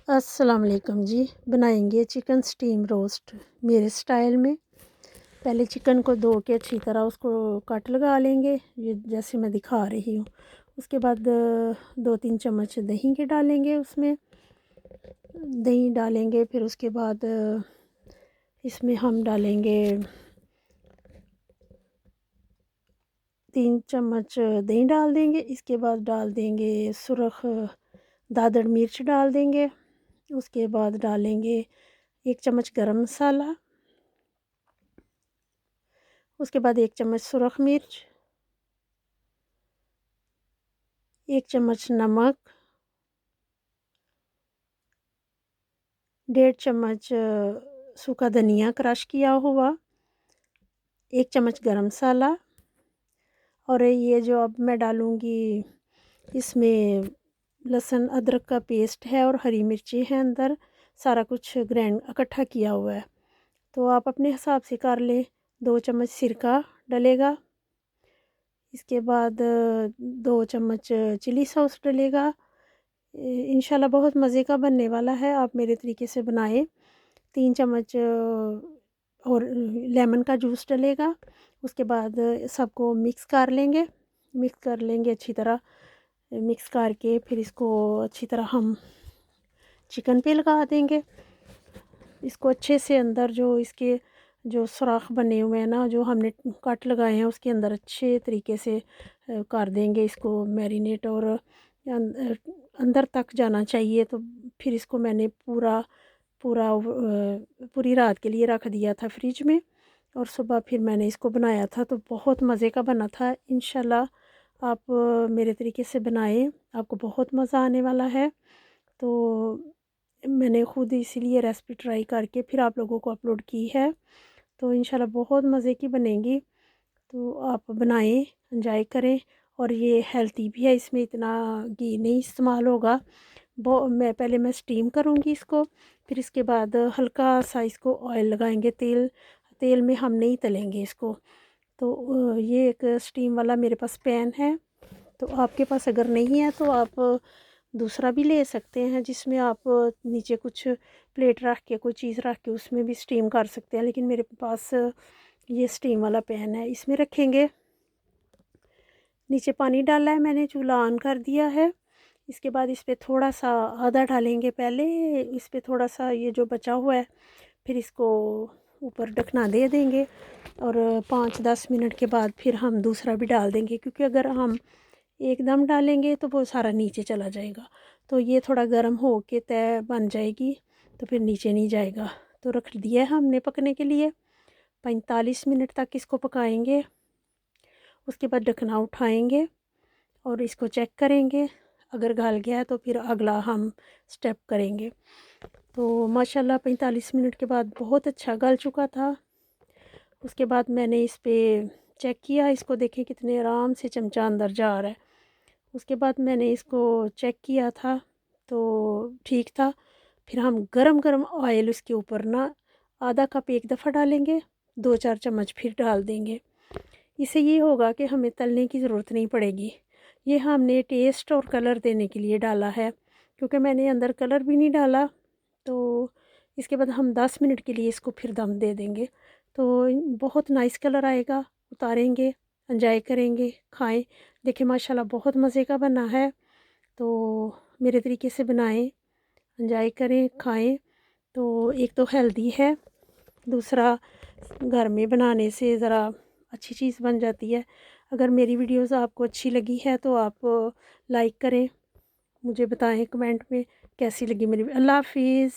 अस्सलाम वालेकुम जी। बनाएंगे चिकन स्टीम रोस्ट मेरे स्टाइल में। पहले चिकन को धो के अच्छी तरह उसको कट लगा लेंगे, ये जैसे मैं दिखा रही हूँ। उसके बाद 2-3 चम्मच दही के डालेंगे, उसमें दही डालेंगे। फिर उसके बाद इसमें हम डालेंगे 3 चम्मच दही डाल देंगे। इसके बाद डाल देंगे सुरख दादड़ मिर्च डाल देंगे। उसके बाद डालेंगे 1 चम्मच गरम मसाला। उसके बाद 1 चम्मच सुरख मिर्च, 1 चम्मच नमक, 1.5 चम्मच सूखा धनिया क्रश किया हुआ, 1 चम्मच गरम मसाला। और ये जो अब मैं डालूँगी इसमें लहसुन अदरक का पेस्ट है और हरी मिर्ची है अंदर, सारा कुछ ग्राइंड इकट्ठा किया हुआ है। तो आप अपने हिसाब से कर लें। 2 चम्मच सिरका डलेगा। इसके बाद 2 चम्मच चिली सॉस डलेगा। इंशाल्लाह बहुत मज़े का बनने वाला है, आप मेरे तरीके से बनाएं। 3 चम्मच और लेमन का जूस डलेगा। उसके बाद सबको मिक्स कर लेंगे अच्छी तरह। मिक्स करके फिर इसको अच्छी तरह हम चिकन पे लगा देंगे। इसको अच्छे से अंदर जो इसके जो सुराख बने हुए हैं ना, जो हमने कट लगाए हैं, उसके अंदर अच्छे तरीके से कर देंगे इसको मैरिनेट। और अंदर तक जाना चाहिए। तो फिर इसको मैंने पूरी रात के लिए रख दिया था फ्रिज में। और सुबह फिर मैंने इसको बनाया था, तो बहुत मज़े का बना था। इंशाल्लाह आप मेरे तरीके से बनाएं, आपको बहुत मज़ा आने वाला है। तो मैंने ख़ुद इसीलिए रेसिपी ट्राई करके फिर आप लोगों को अपलोड की है। तो इंशाल्लाह बहुत मज़े की बनेगी। तो आप बनाएं, एंजॉय करें। और ये हेल्थी भी है, इसमें इतना घी नहीं इस्तेमाल होगा। मैं स्टीम करूँगी इसको। फिर इसके बाद हल्का सा इसको ऑयल लगाएंगे, तेल तेल में हम नहीं तलेंगे इसको। तो ये एक स्टीम वाला मेरे पास पैन है। तो आपके पास अगर नहीं है तो आप दूसरा भी ले सकते हैं, जिसमें आप नीचे कुछ प्लेट रख के कोई चीज़ रख के उसमें भी स्टीम कर सकते हैं। लेकिन मेरे पास ये स्टीम वाला पैन है, इसमें रखेंगे। नीचे पानी डाला है मैंने, चूल्हा ऑन कर दिया है। इसके बाद इस पर थोड़ा सा आधा डालेंगे पहले, इस पर थोड़ा सा ये जो बचा हुआ है, फिर इसको ऊपर ढकना दे देंगे। और 5-10 मिनट के बाद फिर हम दूसरा भी डाल देंगे, क्योंकि अगर हम एकदम डालेंगे तो वो सारा नीचे चला जाएगा। तो ये थोड़ा गर्म हो के तय बन जाएगी, तो फिर नीचे नहीं जाएगा। तो रख दिया है हमने पकने के लिए। 45 मिनट तक इसको पकाएंगे। उसके बाद ढकना उठाएंगे और इसको चेक करेंगे। अगर गल गया है तो फिर अगला हम स्टेप करेंगे। तो माशाल्लाह 45 मिनट के बाद बहुत अच्छा गल चुका था। उसके बाद मैंने इस पर चेक किया, इसको देखें कितने आराम से चमचा अंदर जा रहा है। उसके बाद मैंने इसको चेक किया था तो ठीक था। फिर हम गरम गरम ऑयल उसके ऊपर ना आधा कप एक दफ़ा डालेंगे, 2-4 चम्मच फिर डाल देंगे। इससे ये होगा कि हमें तलने की ज़रूरत नहीं पड़ेगी। ये हमने टेस्ट और कलर देने के लिए डाला है, क्योंकि मैंने अंदर कलर भी नहीं डाला। तो इसके बाद हम 10 मिनट के लिए इसको फिर दम दे देंगे। तो बहुत नाइस कलर आएगा। उतारेंगे, एंजॉय करेंगे, खाएं। देखिए माशाल्लाह बहुत मज़े का बना है। तो मेरे तरीके से बनाएं, एंजॉय करें, खाएं। तो एक तो हेल्दी है, दूसरा घर में बनाने से ज़रा अच्छी चीज़ बन जाती है। अगर मेरी वीडियोज़ आपको अच्छी लगी है तो आप लाइक करें, मुझे बताएं कमेंट में कैसी लगी मेरी। अल्लाह हाफिज़।